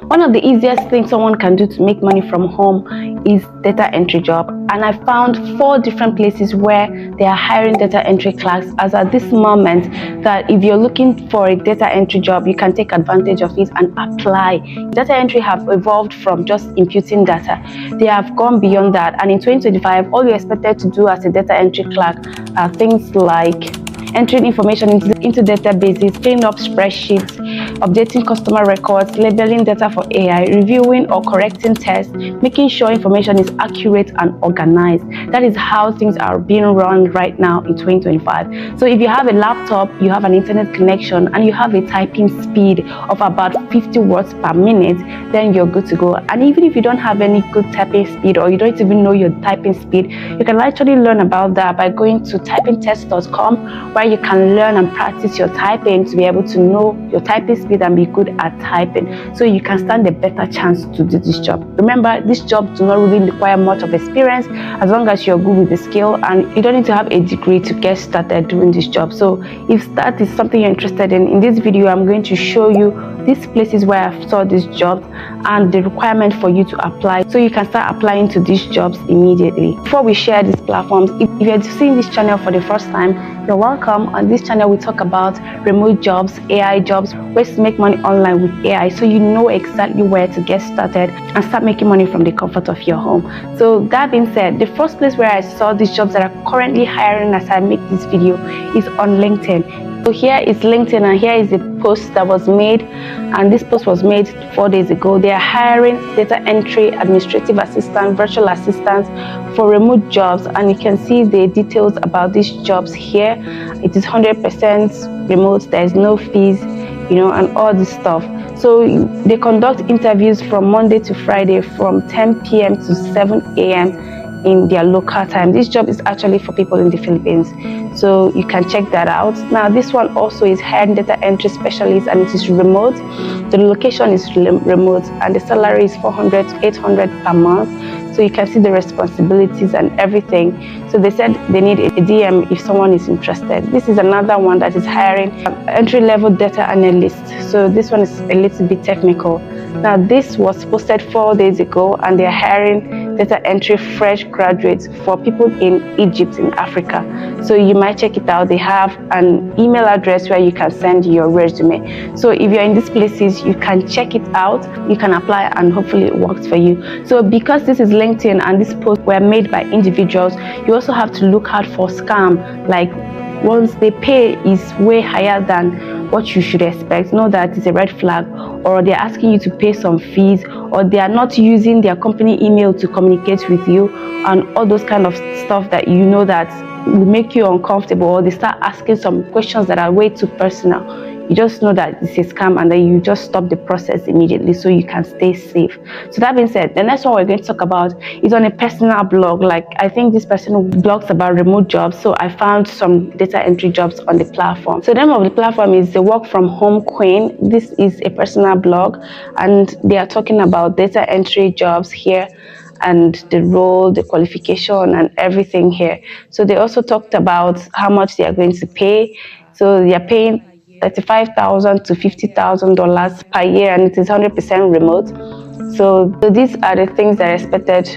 One of the easiest things someone can do to make money from home is data entry job, and I found 4 different places where they are hiring data entry clerks as at this moment, that if you're looking for a data entry job, you can take advantage of it and apply. Data entry have evolved from just imputing data. They have gone beyond that, and in 2025 all you're expected to do as a data entry clerk are things like entering information into databases, filling up spreadsheets, updating customer records, labeling data for AI, reviewing or correcting tests, making sure information is accurate and organized. That is how things are being run right now in 2025. So if you have a laptop, you have an internet connection, and you have a typing speed of about 50 words per minute, then you're good to go. And even if you don't have any good typing speed, or you don't even know your typing speed, you can actually learn about that by going to typingtest.com, where you can learn and practice your typing to be able to know your typing speed and be good at typing, so you can stand a better chance to do this job. Remember, this job does not really require much of experience as long as you're good with the skill, and you don't need to have a degree to get started doing this job. So if that is something you're interested in this video I'm going to show you these places where I saw this job and the requirement for you to apply, so you can start applying to these jobs immediately. Before we share these platforms, if you're seeing this channel for the first time, you're welcome. On this channel we talk about remote jobs, AI jobs, ways to make money online with AI, so you know exactly where to get started and start making money from the comfort of your home. So that being said, the first place where I saw these jobs that are currently hiring as I make this video is on LinkedIn. So here is LinkedIn, and here is the post that was made, and this post was made 4 days ago. They are hiring data entry, administrative assistant, virtual assistants for remote jobs, and you can see the details about these jobs here. It is 100% remote, there is no fees, and all this stuff. So they conduct interviews from Monday to Friday from 10 p.m. to 7 a.m. in their local time. This job is actually for people in the Philippines, so you can check that out. Now this one also is hiring data entry specialist, and it is remote. The location is remote, and the salary is 400 to 800 per month. So you can see the responsibilities and everything. So they said they need a DM if someone is interested. This is another one that is hiring entry-level data analyst. So this one is a little bit technical. Now this was posted 4 days ago, and they're hiring data entry fresh graduates for people in Egypt, in Africa. So you might check it out. They have an email address where you can send your resume. So if you're in these places, you can check it out, you can apply, and hopefully it works for you. So because this is LinkedIn and these posts were made by individuals, you also have to look out for scam. Like, once the pay is way higher than what you should expect, know that it's a red flag, or they're asking you to pay some fees, or they are not using their company email to communicate with you, and all those kind of stuff that that will make you uncomfortable, or they start asking some questions that are way too personal. You just know that it's a scam, and then you just stop the process immediately so you can stay safe. So that being said, the next one we're going to talk about is on a personal blog. Like, I think this person blogs about remote jobs, so I found some data entry jobs on the platform. So the name of the platform is the Work From Home Queen. This is a personal blog, and they are talking about data entry jobs here, and the role, the qualification, and everything here. So they also talked about how much they are going to pay. So they are paying $35,000 to $50,000 per year, and it is 100% remote. So these are the things that are expected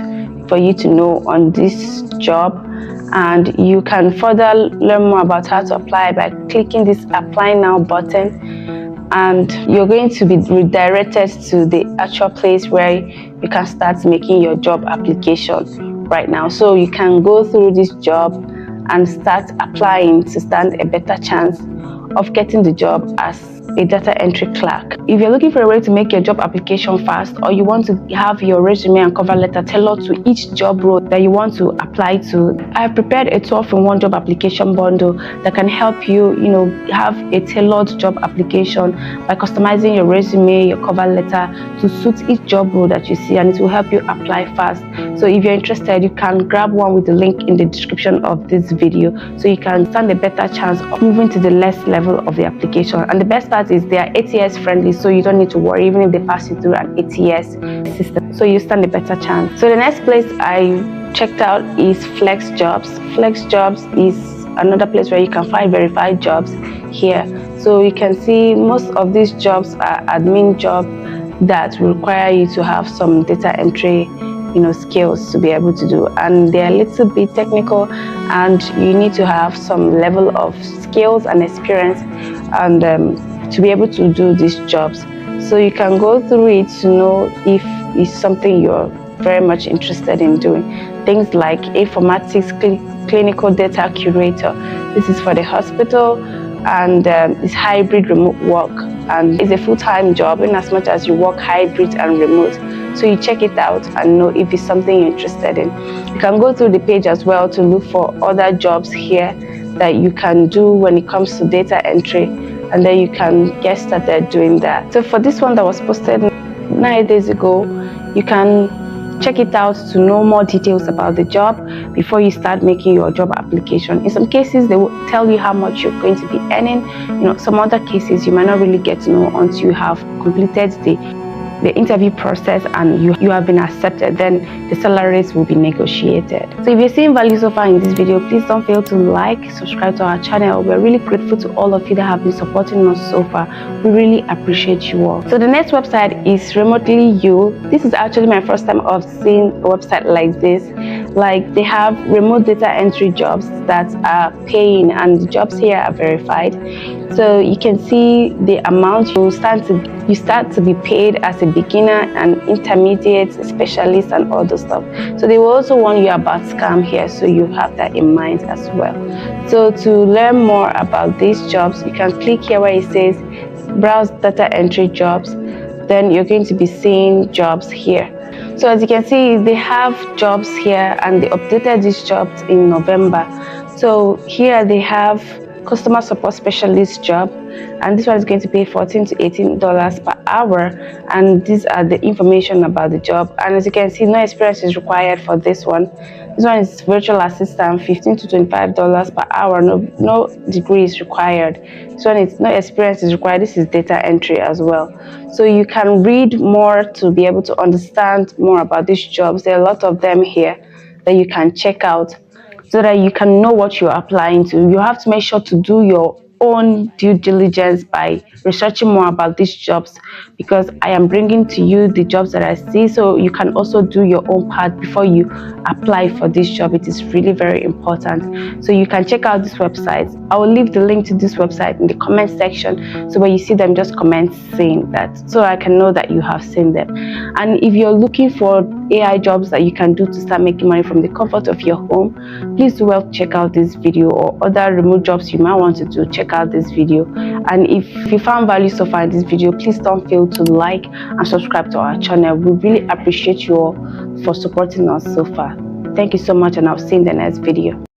for you to know on this job, and you can further learn more about how to apply by clicking this Apply Now button, and you're going to be redirected to the actual place where you can start making your job application right now. So you can go through this job and start applying to stand a better chance of getting the job as a data entry clerk. If you're looking for a way to make your job application fast, or you want to have your resume and cover letter tailored to each job role that you want to apply to, I have prepared a 12-in-1 job application bundle that can help you, have a tailored job application by customizing your resume, your cover letter to suit each job role that you see, and it will help you apply fast. So if you're interested, you can grab one with the link in the description of this video, so you can stand a better chance of moving to the next level of the application. And the best part is they are ATS friendly, so you don't need to worry even if they pass you through an ATS system, so you stand a better chance. So the next place I checked out is Flex Jobs. Flex Jobs is another place where you can find verified jobs here. So you can see most of these jobs are admin job, that will require you to have some data entry skills to be able to do, and they're a little bit technical, and you need to have some level of skills and experience and to be able to do these jobs. So you can go through it to know if it's something you're very much interested in doing. Things like informatics clinical data curator. This is for the hospital, and it's hybrid remote work, and it's a full-time job in as much as you work hybrid and remote. So you check it out and know if it's something you're interested in. You can go through the page as well to look for other jobs here that you can do when it comes to data entry, and then you can get started doing that. So for this one that was posted 9 days ago, you can check it out to know more details about the job before you start making your job application. In some cases, they will tell you how much you're going to be earning. Some other cases you might not really get to know until you have completed the interview process and you have been accepted. Then the salaries will be negotiated. So if you're seeing value so far in this video, please don't fail to like, subscribe to our channel. We're really grateful to all of you that have been supporting us so far. We really appreciate you all. So the next website is Remotely You. This is actually my first time of seeing a website like this. Like, they have remote data entry jobs that are paying, and the jobs here are verified. So you can see the amount you start to be paid as a beginner and intermediate, specialist, and all those stuff. So they will also warn you about scam here, so you have that in mind as well. So to learn more about these jobs, you can click here where it says browse data entry jobs. Then you're going to be seeing jobs here. So as you can see, they have jobs here, and they updated these jobs in November. So here they have customer support specialist job, and this one is going to pay $14 to $18 per hour, and these are the information about the job. And as you can see, no experience is required for this one. This one is virtual assistant, $15 to $25 per hour. No degree is required. This one is no experience is required. This is data entry as well. So you can read more to be able to understand more about these jobs. There are a lot of them here that you can check out, so that you can know what you're applying to. You have to make sure to do your own due diligence by researching more about these jobs, because I am bringing to you the jobs that I see, so you can also do your own part before you apply for this job. It is really very important. So you can check out this website. I will leave the link to this website in the comment section, so when you see them, just comment saying that, so I can know that you have seen them. And if you're looking for AI jobs that you can do to start making money from the comfort of your home, please do well check out this video, or other remote jobs you might want to do. Check out this video. And if you found value so far in this video, please don't fail to like and subscribe to our channel. We really appreciate you all for supporting us so far. Thank you so much, and I'll see you in the next video.